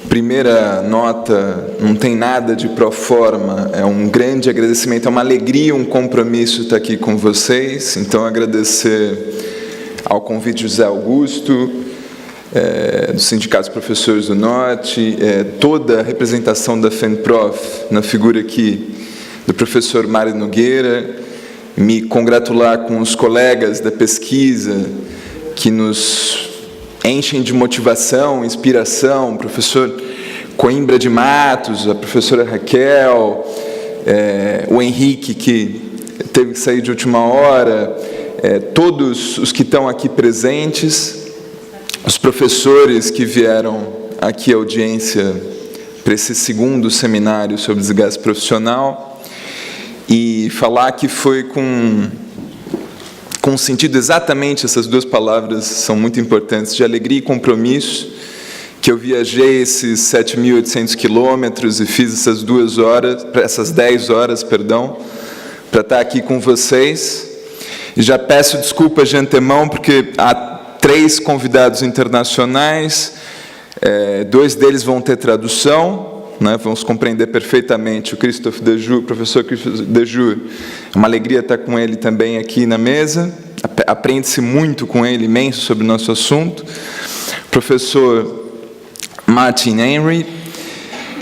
Primeira nota, não tem nada de proforma, é um grande agradecimento, é uma alegria, um compromisso estar aqui com vocês. Então, agradecer ao convite de José Augusto, do Sindicato dos Professores do Norte, toda a representação da FENPROF, na figura aqui do professor Mário Nogueira, me congratular com os colegas da pesquisa que nos enchem de motivação, inspiração, o professor Coimbra de Matos, a professora Raquel, o Henrique, que teve que sair de última hora, todos os que estão aqui presentes, os professores que vieram aqui à audiência para esse segundo seminário sobre desgaste profissional, e falar que foi com sentido exatamente, essas duas palavras são muito importantes, de alegria e compromisso, que eu viajei esses 7.800 quilômetros e fiz essas 10 horas, para estar aqui com vocês. E já peço desculpas de antemão, porque há 3 convidados internacionais, 2 deles vão ter tradução, né, vamos compreender perfeitamente o Christophe Dejoux, o professor Christophe Dejoux. É uma alegria estar com ele também aqui na mesa, aprende-se muito com ele, imenso sobre o nosso assunto. Professor Martin Henry,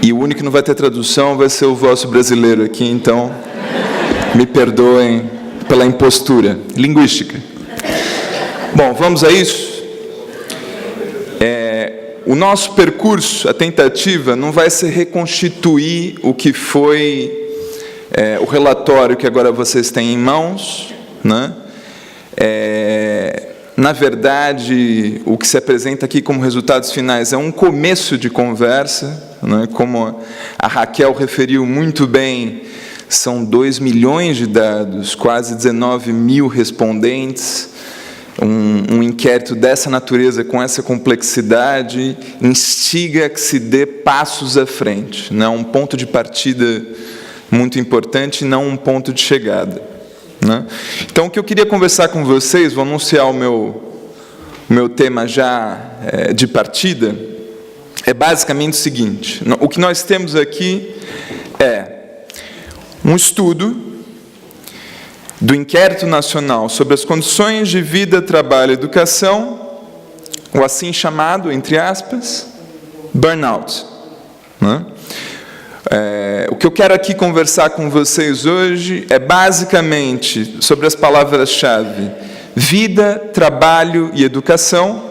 e o único que não vai ter tradução vai ser o vosso brasileiro aqui, então me perdoem pela impostura linguística. Bom, vamos a isso? O nosso percurso, a tentativa, não vai ser reconstituir o que foi o relatório que agora vocês têm em mãos, né? Na verdade, o que se apresenta aqui como resultados finais é um começo de conversa, né? Como a Raquel referiu muito bem, são 2 milhões de dados, quase 19 mil respondentes. Um inquérito dessa natureza, com essa complexidade, instiga que se dê passos à frente, né? Um ponto de partida muito importante, não um ponto de chegada, né? Então, o que eu queria conversar com vocês, vou anunciar o meu tema já de partida, é basicamente o seguinte: o que nós temos aqui é um estudo do Inquérito Nacional sobre as Condições de Vida, Trabalho e Educação, o assim chamado, entre aspas, burnout, né? O que eu quero aqui conversar com vocês hoje é basicamente sobre as palavras-chave vida, trabalho e educação,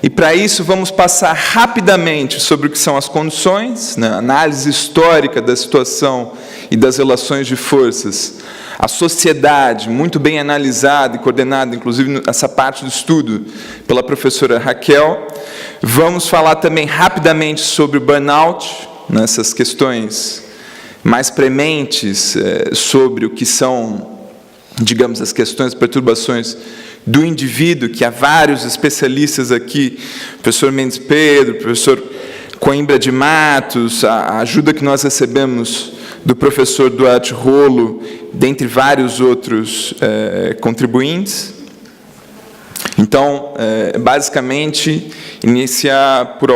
e para isso vamos passar rapidamente sobre o que são as condições, né? Análise histórica da situação e das relações de forças, a sociedade, muito bem analisada e coordenada, inclusive essa parte do estudo, pela professora Raquel. Vamos falar também rapidamente sobre o burnout, nessas questões mais prementes sobre o que são, digamos, as questões, perturbações do indivíduo, que há vários especialistas aqui, o professor Mendes Pedro, o professor Coimbra de Matos, a ajuda que nós recebemos do professor Duarte Rolo, dentre vários outros contribuintes. Então, basicamente, iniciar por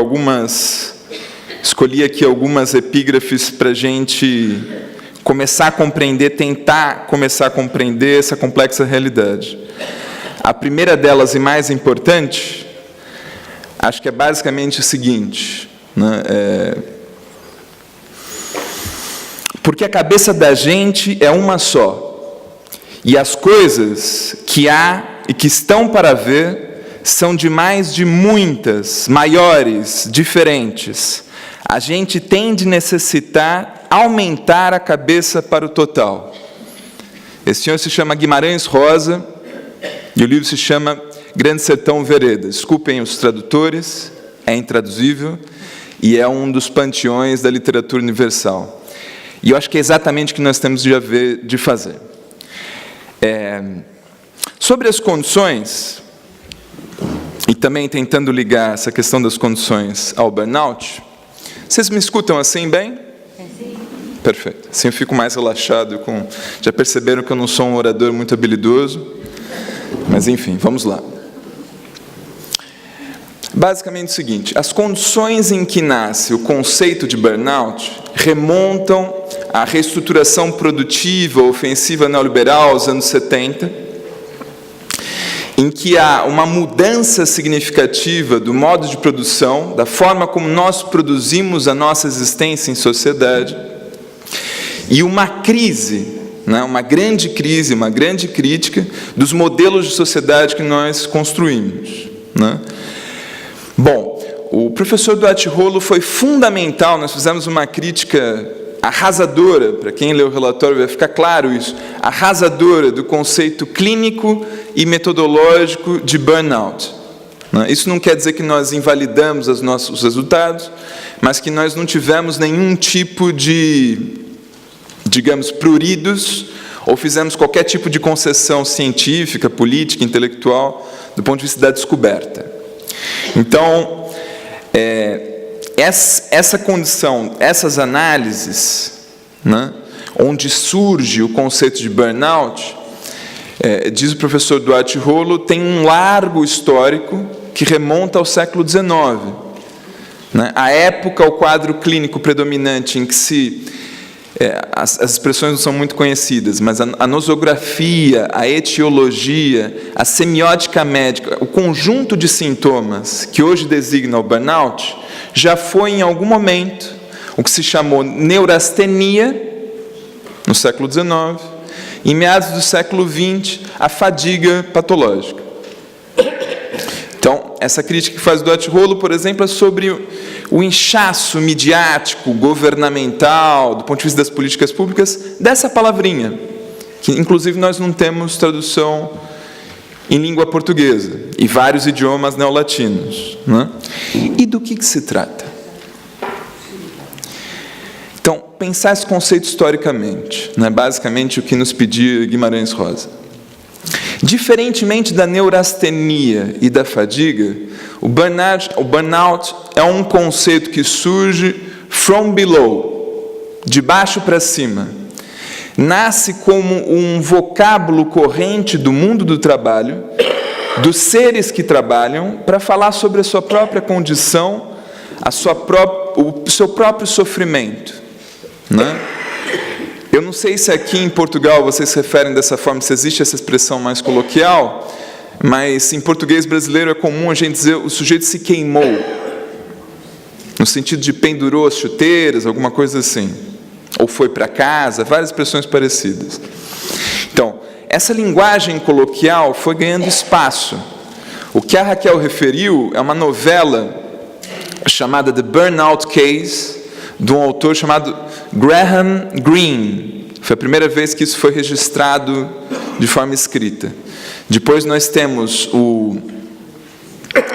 escolhi aqui algumas epígrafes para a gente começar a compreender, tentar começar a compreender essa complexa realidade. A primeira delas, e mais importante, acho que é basicamente o seguinte, né? Porque a cabeça da gente é uma só, e as coisas que há e que estão para ver são demais de muitas, maiores, diferentes. A gente tem de necessitar aumentar a cabeça para o total. Esse senhor se chama Guimarães Rosa, e o livro se chama Grande Sertão Vereda. Desculpem os tradutores, é intraduzível, e é um dos panteões da literatura universal. E eu acho que é exatamente o que nós temos de fazer. Sobre as condições, e também tentando ligar essa questão das condições ao burnout, vocês me escutam assim bem? Sim. Perfeito. Assim eu fico mais relaxado. Já perceberam que eu não sou um orador muito habilidoso? Mas, enfim, vamos lá. Basicamente o seguinte: as condições em que nasce o conceito de burnout remontam à reestruturação produtiva ofensiva neoliberal aos anos 70, em que há uma mudança significativa do modo de produção, da forma como nós produzimos a nossa existência em sociedade, e uma crise, uma grande crise, uma grande crítica dos modelos de sociedade que nós construímos. Bom, o professor Duarte Rolo foi fundamental, nós fizemos uma crítica arrasadora, para quem lê o relatório vai ficar claro isso, arrasadora do conceito clínico e metodológico de burnout. Isso não quer dizer que nós invalidamos os nossos resultados, mas que nós não tivemos nenhum tipo de, digamos, pruridos, ou fizemos qualquer tipo de concessão científica, política, intelectual, do ponto de vista da descoberta. Então, essa condição, essas análises, onde surge o conceito de burnout, diz o professor Duarte Rolo, tem um largo histórico que remonta ao século XIX. A época, o quadro clínico predominante em que as expressões não são muito conhecidas, mas a nosografia, a etiologia, a semiótica médica, o conjunto de sintomas que hoje designa o burnout, já foi em algum momento o que se chamou neurastenia, no século XIX, e em meados do século XX, a fadiga patológica. Então, essa crítica que faz o Duarte Rolo, por exemplo, é sobre o inchaço midiático, governamental, do ponto de vista das políticas públicas, dessa palavrinha, que inclusive nós não temos tradução em língua portuguesa, e vários idiomas neolatinos. E do que se trata? Então, pensar esse conceito historicamente, basicamente o que nos pedia Guimarães Rosa. Diferentemente da neurastenia e da fadiga, o burnout é um conceito que surge from below, de baixo para cima. Nasce como um vocábulo corrente do mundo do trabalho, dos seres que trabalham, para falar sobre a sua própria condição, o seu próprio sofrimento. Eu não sei se aqui em Portugal vocês se referem dessa forma, se existe essa expressão mais coloquial, mas em português brasileiro é comum a gente dizer o sujeito se queimou, no sentido de pendurou as chuteiras, alguma coisa assim, ou foi para casa, várias expressões parecidas. Então, essa linguagem coloquial foi ganhando espaço. O que a Raquel referiu é uma novela chamada The Burnout Case, de um autor chamado Graham Greene. Foi a primeira vez que isso foi registrado de forma escrita. Depois nós temos o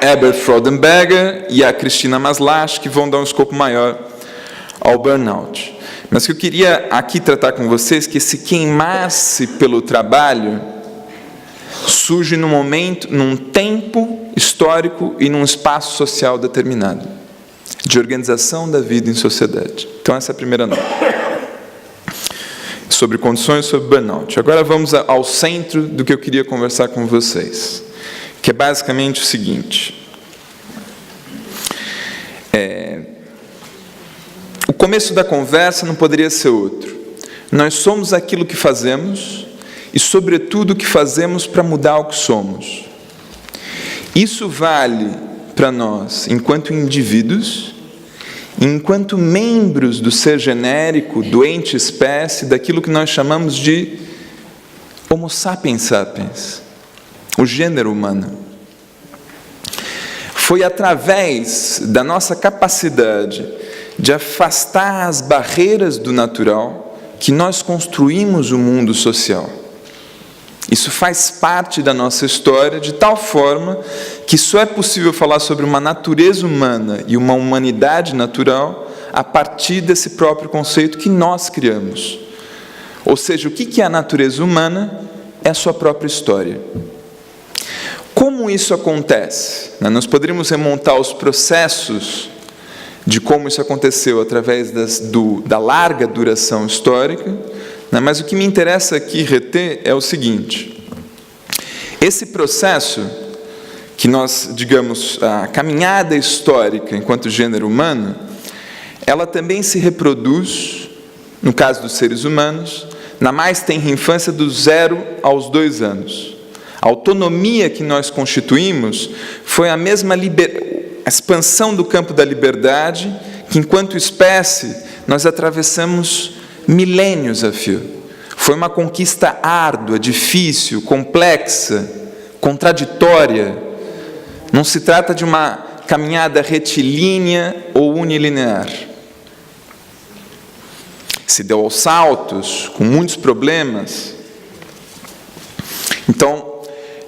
Herbert Freudenberger e a Cristina Maslach, que vão dar um escopo maior ao burnout. Mas o que eu queria aqui tratar com vocês, que esse queimar-se pelo trabalho surge num momento, num tempo histórico e num espaço social determinado, de organização da vida em sociedade. Então essa é a primeira nota. Sobre condições, sobre burnout. Agora vamos ao centro do que eu queria conversar com vocês, que é basicamente o seguinte. O começo da conversa não poderia ser outro. Nós somos aquilo que fazemos e, sobretudo, o que fazemos para mudar o que somos. Isso vale para nós enquanto indivíduos, enquanto membros do ser genérico, do ente espécie, daquilo que nós chamamos de Homo sapiens sapiens, o gênero humano. Foi através da nossa capacidade de afastar as barreiras do natural que nós construímos o mundo social. Isso faz parte da nossa história de tal forma que só é possível falar sobre uma natureza humana e uma humanidade natural a partir desse próprio conceito que nós criamos. Ou seja, o que é a natureza humana? É a sua própria história. Como isso acontece? Nós poderíamos remontar os processos de como isso aconteceu através da larga duração histórica, mas o que me interessa aqui reter é o seguinte: esse processo, que nós, digamos, a caminhada histórica enquanto gênero humano, ela também se reproduz, no caso dos seres humanos, na mais tenra infância dos 0 aos 2 anos. A autonomia que nós constituímos foi a mesma expansão do campo da liberdade que, enquanto espécie, nós atravessamos milênios a fio. Foi uma conquista árdua, difícil, complexa, contraditória. Não se trata de uma caminhada retilínea ou unilinear. Se deu aos saltos, com muitos problemas. Então,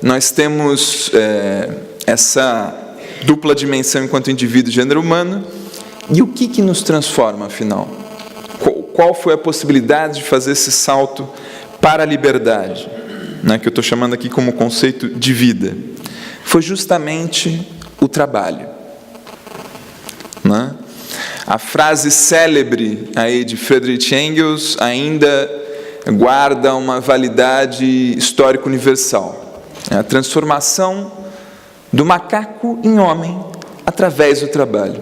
nós temos essa dupla dimensão enquanto indivíduo e gênero humano. E o que nos transforma, afinal? Qual foi a possibilidade de fazer esse salto para a liberdade, né, que eu estou chamando aqui como conceito de vida? Foi justamente o trabalho. Né? A frase célebre aí de Friedrich Engels ainda guarda uma validade histórica universal. É a transformação do macaco em homem através do trabalho.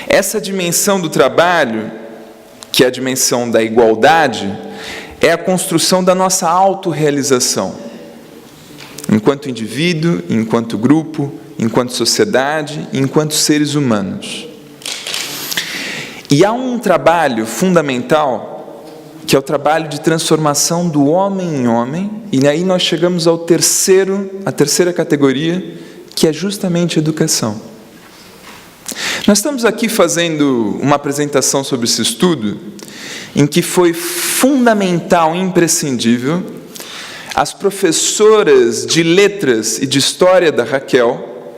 Essa dimensão do trabalho, que é a dimensão da igualdade, é a construção da nossa autorrealização. Enquanto indivíduo, enquanto grupo, enquanto sociedade, enquanto seres humanos. E há um trabalho fundamental, que é o trabalho de transformação do homem em homem, e aí nós chegamos à terceira categoria, que é justamente a educação. Nós estamos aqui fazendo uma apresentação sobre esse estudo, em que foi fundamental e imprescindível as professoras de letras e de história da Raquel,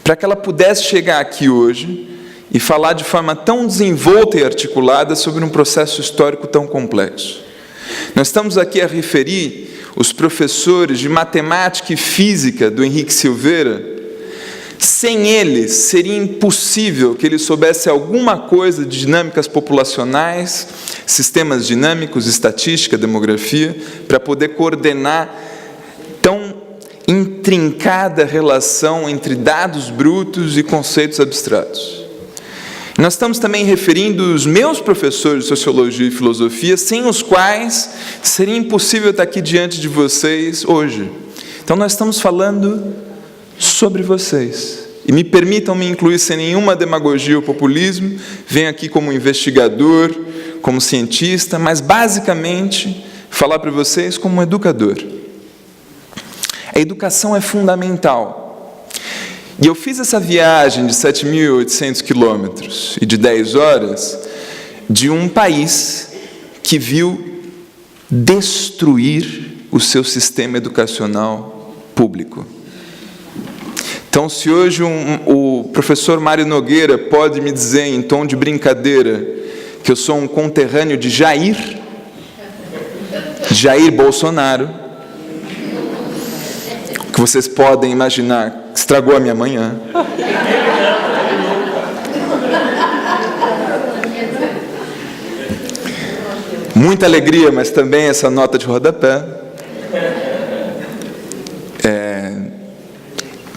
para que ela pudesse chegar aqui hoje e falar de forma tão desenvolta e articulada sobre um processo histórico tão complexo. Nós estamos aqui a referir os professores de matemática e física do Henrique Silveira. Sem eles, seria impossível que ele soubesse alguma coisa de dinâmicas populacionais, sistemas dinâmicos, estatística, demografia, para poder coordenar tão intrincada relação entre dados brutos e conceitos abstratos. Nós estamos também referindo os meus professores de Sociologia e Filosofia, sem os quais seria impossível estar aqui diante de vocês hoje. Então, nós estamos falando sobre vocês. E me permitam me incluir sem nenhuma demagogia ou populismo, venho aqui como investigador, como cientista, mas basicamente falar para vocês como educador. A educação é fundamental. E eu fiz essa viagem de 7.800 quilômetros e de 10 horas de um país que viu destruir o seu sistema educacional público. Então, se hoje o professor Mário Nogueira pode me dizer, em tom de brincadeira, que eu sou um conterrâneo de Jair Bolsonaro, que vocês podem imaginar, estragou a minha manhã. Muita alegria, mas também essa nota de rodapé.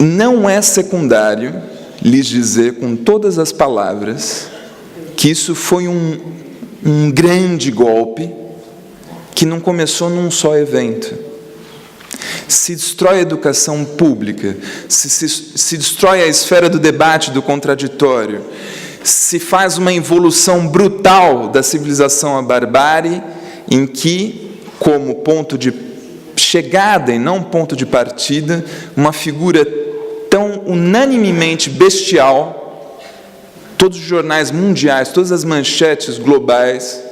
Não é secundário lhes dizer com todas as palavras que isso foi um grande golpe que não começou num só evento. Se destrói a educação pública, se destrói a esfera do debate, do contraditório, se faz uma evolução brutal da civilização à barbárie, em que, como ponto de chegada e não ponto de partida, uma figura tão unanimemente bestial, todos os jornais mundiais, todas as manchetes globais,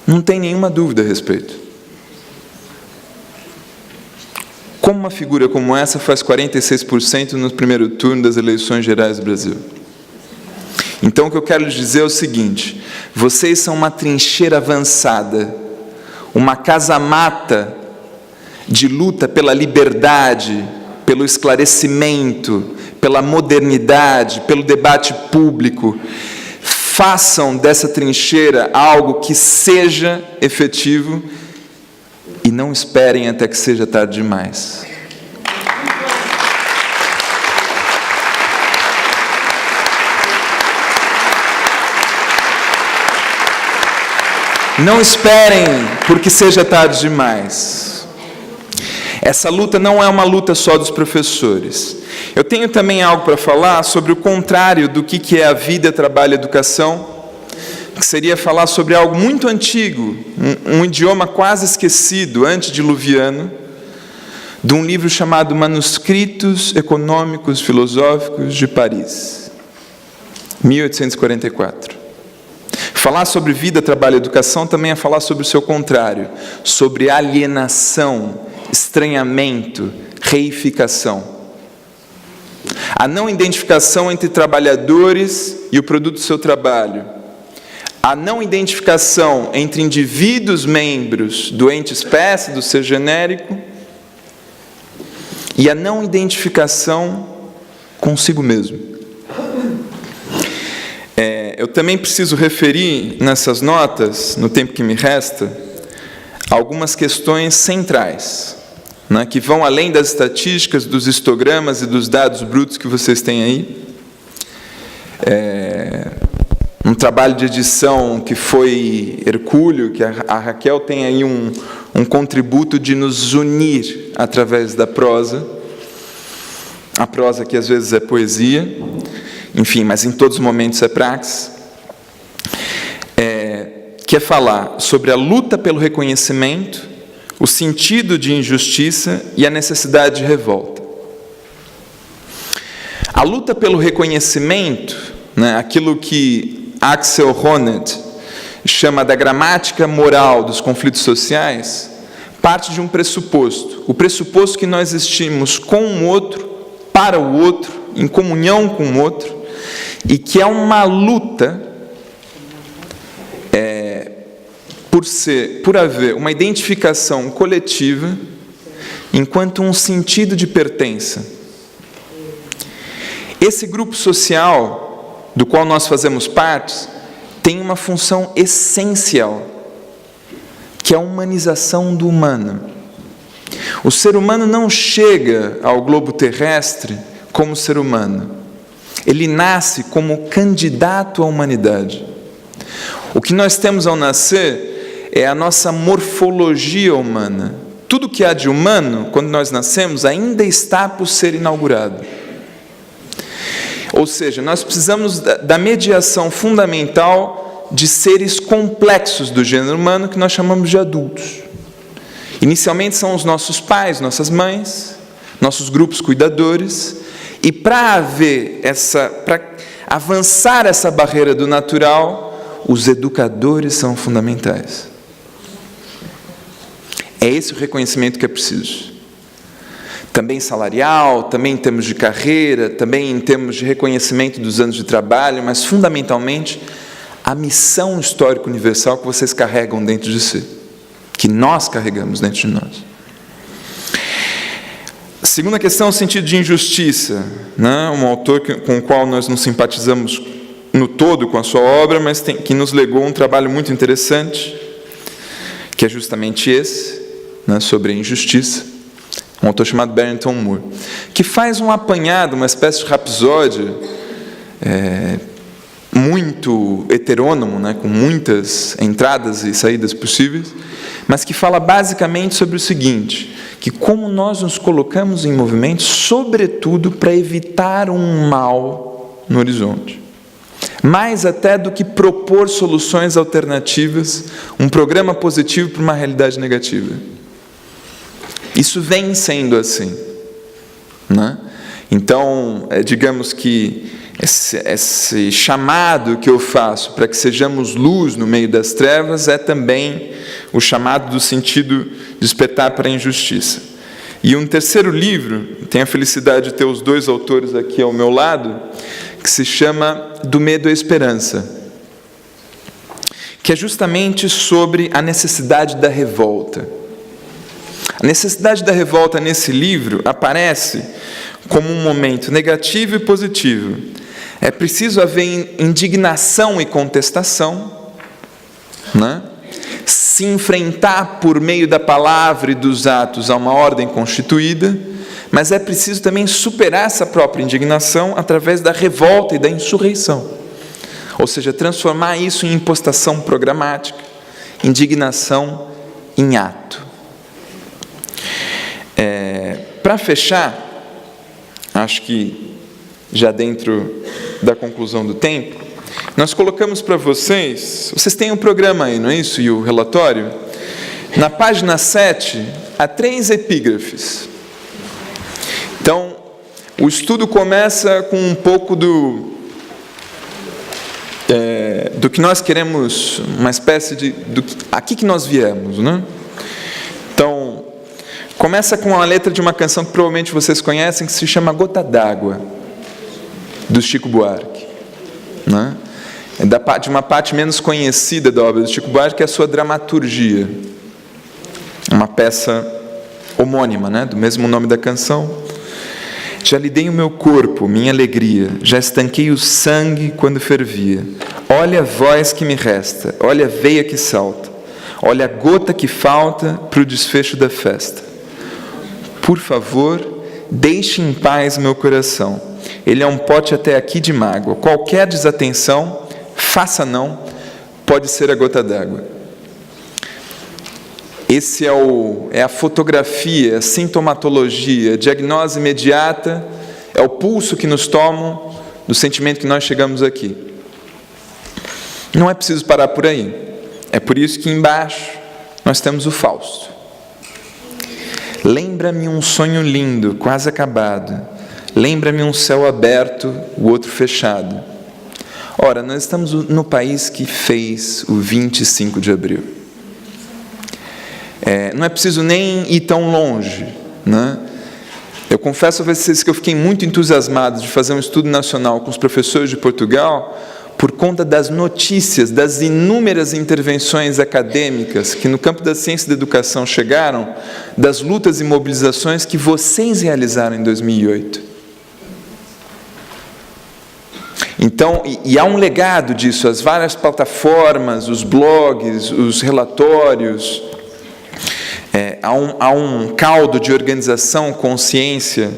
não tem nenhuma dúvida a respeito. Como uma figura como essa faz 46% no primeiro turno das eleições gerais do Brasil? Então, o que eu quero lhes dizer é o seguinte: vocês são uma trincheira avançada, uma casamata de luta pela liberdade, pelo esclarecimento, pela modernidade, pelo debate público. Façam dessa trincheira algo que seja efetivo e não esperem até que seja tarde demais. Não esperem porque seja tarde demais. Essa luta não é uma luta só dos professores. Eu tenho também algo para falar sobre o contrário do que é a vida, trabalho e educação, que seria falar sobre algo muito antigo, um idioma quase esquecido, antediluviano, de um livro chamado Manuscritos Econômicos Filosóficos de Paris, 1844. Falar sobre vida, trabalho e educação também é falar sobre o seu contrário, sobre alienação, estranhamento, reificação. A não identificação entre trabalhadores e o produto do seu trabalho. A não identificação entre indivíduos membros do ente espécie, do ser genérico, e a não identificação consigo mesmo. Eu também preciso referir nessas notas, no tempo que me resta, algumas questões centrais, né, que vão além das estatísticas, dos histogramas e dos dados brutos que vocês têm aí. Um trabalho de edição que foi hercúleo, que a Raquel tem aí um contributo de nos unir através da prosa. A prosa que às vezes é poesia, enfim, mas em todos os momentos é praxis. Que é falar sobre a luta pelo reconhecimento, o sentido de injustiça e a necessidade de revolta. A luta pelo reconhecimento, né, aquilo que Axel Honneth chama da gramática moral dos conflitos sociais, parte de um pressuposto. O pressuposto que nós existimos com o outro, para o outro, em comunhão com o outro, e que é uma luta por haver uma identificação coletiva enquanto um sentido de pertença. Esse grupo social do qual nós fazemos parte tem uma função essencial, que é a humanização do humano. O ser humano não chega ao globo terrestre como ser humano. Ele nasce como candidato à humanidade. O que nós temos ao nascer é a nossa morfologia humana. Tudo que há de humano, quando nós nascemos, ainda está por ser inaugurado. Ou seja, nós precisamos da mediação fundamental de seres complexos do gênero humano que nós chamamos de adultos. Inicialmente são os nossos pais, nossas mães, nossos grupos cuidadores, e para avançar essa barreira do natural, os educadores são fundamentais. É esse o reconhecimento que é preciso. Também salarial, também em termos de carreira, também em termos de reconhecimento dos anos de trabalho, mas fundamentalmente a missão histórica universal que vocês carregam dentro de si, que nós carregamos dentro de nós. Segunda questão é o sentido de injustiça, né? Um autor com o qual nós não simpatizamos no todo com a sua obra, mas que nos legou um trabalho muito interessante, que é justamente esse, né, sobre a injustiça, um autor chamado Barrington Moore, que faz um apanhado, uma espécie de rapsódia muito heterônomo, né, com muitas entradas e saídas possíveis, mas que fala basicamente sobre o seguinte, que como nós nos colocamos em movimento, sobretudo para evitar um mal no horizonte. Mais até do que propor soluções alternativas, um programa positivo para uma realidade negativa. Isso vem sendo assim, né? Então, digamos que esse chamado que eu faço para que sejamos luz no meio das trevas é também o chamado do sentido de despertar para a injustiça. E um terceiro livro, tenho a felicidade de ter os dois autores aqui ao meu lado, que se chama Do Medo à Esperança, que é justamente sobre a necessidade da revolta. A necessidade da revolta nesse livro aparece como um momento negativo e positivo. É preciso haver indignação e contestação, né? Se enfrentar por meio da palavra e dos atos a uma ordem constituída, mas é preciso também superar essa própria indignação através da revolta e da insurreição. Ou seja, transformar isso em impostação programática, indignação em ato. Para fechar, acho que já dentro da conclusão do tempo, nós colocamos para vocês têm um programa aí, não é isso? E o relatório? Na página 7, há 3 epígrafes. Então, o estudo começa com um pouco do que nós queremos, uma espécie de aqui que nós viemos, né? Então, começa com a letra de uma canção que provavelmente vocês conhecem, que se chama Gota d'Água, do Chico Buarque, né? De uma parte menos conhecida da obra do Chico Buarque, que é a sua dramaturgia, uma peça homônima, né? Do mesmo nome da canção. Já lhe dei o meu corpo, minha alegria, já estanquei o sangue quando fervia. Olha a voz que me resta, olha a veia que salta, olha a gota que falta para o desfecho da festa. Por favor, deixe em paz meu coração. Ele é um pote até aqui de mágoa. Qualquer desatenção, faça não, pode ser a gota d'água. Esse é a fotografia, a sintomatologia, a diagnose imediata, é o pulso que nos tomam do sentimento que nós chegamos aqui. Não é preciso parar por aí. É por isso que embaixo nós temos o Fausto. Lembra-me um sonho lindo, quase acabado. Lembra-me um céu aberto, o outro fechado. Ora, nós estamos no país que fez o 25 de abril. Não é preciso nem ir tão longe, né? Eu confesso a vocês que eu fiquei muito entusiasmado de fazer um estudo nacional com os professores de Portugal por conta das notícias, das inúmeras intervenções acadêmicas que no campo da ciência e da educação chegaram, das lutas e mobilizações que vocês realizaram em 2008. Então, e há um legado disso, as várias plataformas, os blogs, os relatórios. Há um caldo de organização, consciência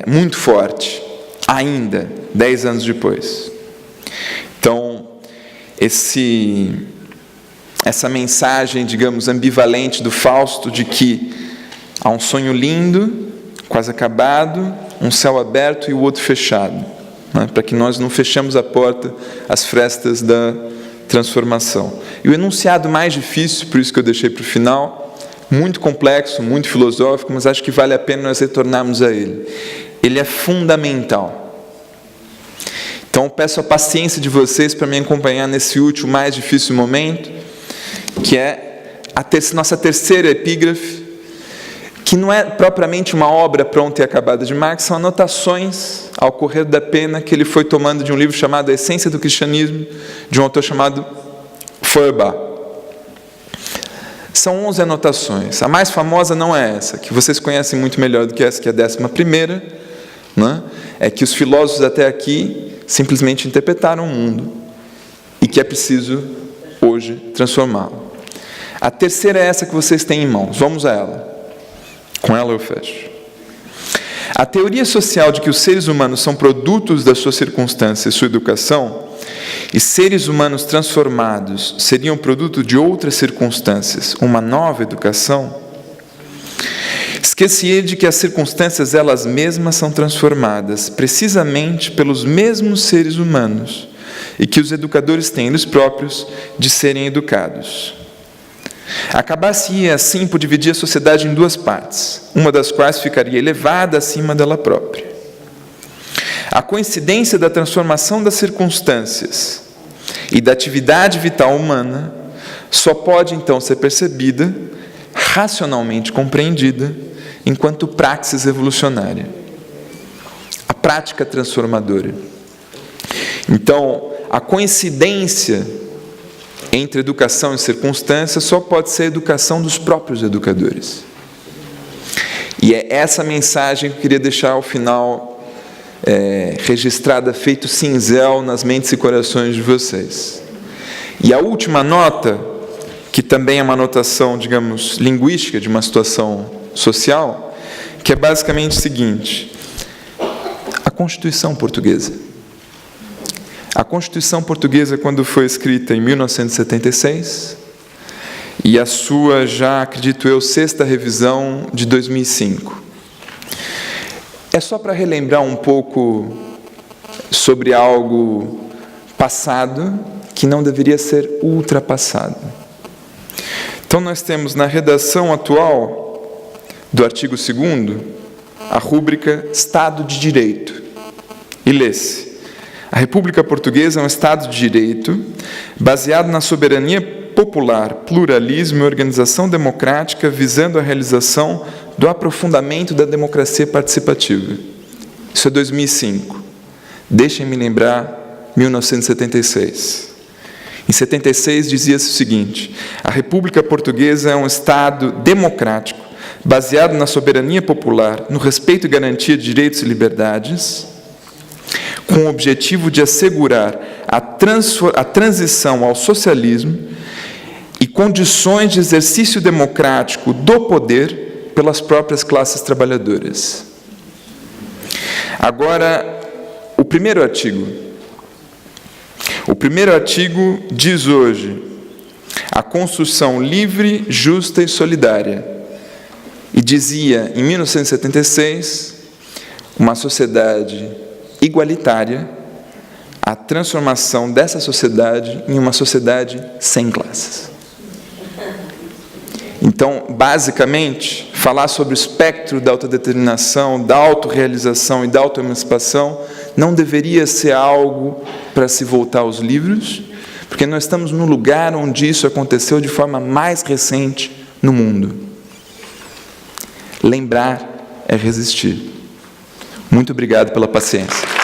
muito forte, ainda, 10 anos depois. Então, essa mensagem, digamos, ambivalente do Fausto, de que há um sonho lindo, quase acabado, um céu aberto e o outro fechado, né? Para que nós não fechemos a porta às frestas da transformação. E o enunciado mais difícil, por isso que eu deixei para o final, muito complexo, muito filosófico, mas acho que vale a pena nós retornarmos a ele. Ele é fundamental. Então, eu peço a paciência de vocês para me acompanhar nesse último, mais difícil momento, que é nossa terceira epígrafe, que não é propriamente uma obra pronta e acabada de Marx, são anotações ao correr da pena que ele foi tomando de um livro chamado A Essência do Cristianismo, de um autor chamado Feuerbach. São 11 anotações. A mais famosa não é essa, que vocês conhecem muito melhor do que essa, que é a 11ª, né? É que os filósofos até aqui simplesmente interpretaram o mundo e que é preciso hoje transformá-lo. A terceira é essa que vocês têm em mãos. Vamos a ela. Com ela eu fecho. A teoria social de que os seres humanos são produtos das suas circunstâncias e sua educação, e seres humanos transformados seriam produto de outras circunstâncias, uma nova educação, esquecia de que as circunstâncias elas mesmas são transformadas precisamente pelos mesmos seres humanos e que os educadores têm eles próprios de serem educados. Acabar-se-ia assim por dividir a sociedade em 2 partes, uma das quais ficaria elevada acima dela própria. A coincidência da transformação das circunstâncias e da atividade vital humana só pode então ser percebida, racionalmente compreendida, enquanto praxis evolucionária. A prática transformadora. Então, a coincidência entre educação e circunstância só pode ser a educação dos próprios educadores. E é essa mensagem que eu queria deixar ao final registrada, feito cinzel nas mentes e corações de vocês. E a última nota, que também é uma anotação, digamos, linguística de uma situação social, que é basicamente o seguinte: a Constituição portuguesa. A Constituição Portuguesa, quando foi escrita em 1976, e a sua, já acredito eu, 6ª revisão de 2005. É só para relembrar um pouco sobre algo passado que não deveria ser ultrapassado. Então, nós temos na redação atual do artigo 2º a rúbrica Estado de Direito. E lê-se: a República Portuguesa é um Estado de Direito baseado na soberania popular, pluralismo e organização democrática, visando a realização do aprofundamento da democracia participativa. Isso é 2005. Deixem-me lembrar 1976. Em 76 dizia-se o seguinte: a República Portuguesa é um Estado democrático, baseado na soberania popular, no respeito e garantia de direitos e liberdades, com o objetivo de assegurar a transição ao socialismo e condições de exercício democrático do poder pelas próprias classes trabalhadoras. Agora, o primeiro artigo. O primeiro artigo diz hoje: a construção livre, justa e solidária. E dizia, em 1976, uma sociedade igualitária, a transformação dessa sociedade em uma sociedade sem classes. Então, basicamente, falar sobre o espectro da autodeterminação, da autorrealização e da autoemancipação não deveria ser algo para se voltar aos livros, porque nós estamos no lugar onde isso aconteceu de forma mais recente no mundo. Lembrar é resistir. Muito obrigado pela paciência.